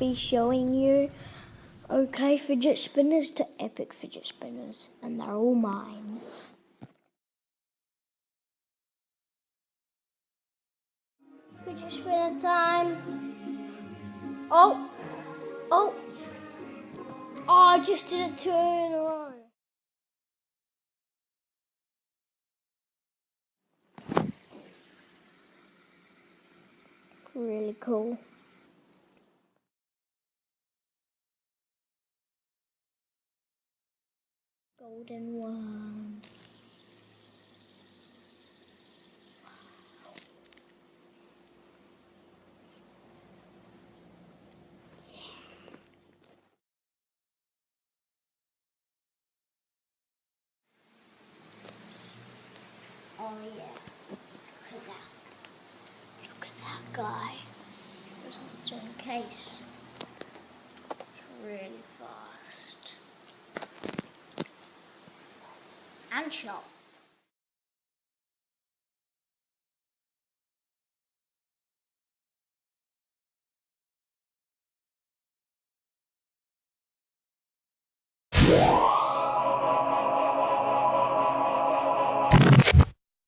be showing you OK fidget spinners to epic fidget spinners, and they're all mine. Fidget spinner time. Oh, I just did it 2 in a row. Really cool. Golden one. Oh yeah. Look at that. Look at that guy. There's its own case. It's really fast. And sharp.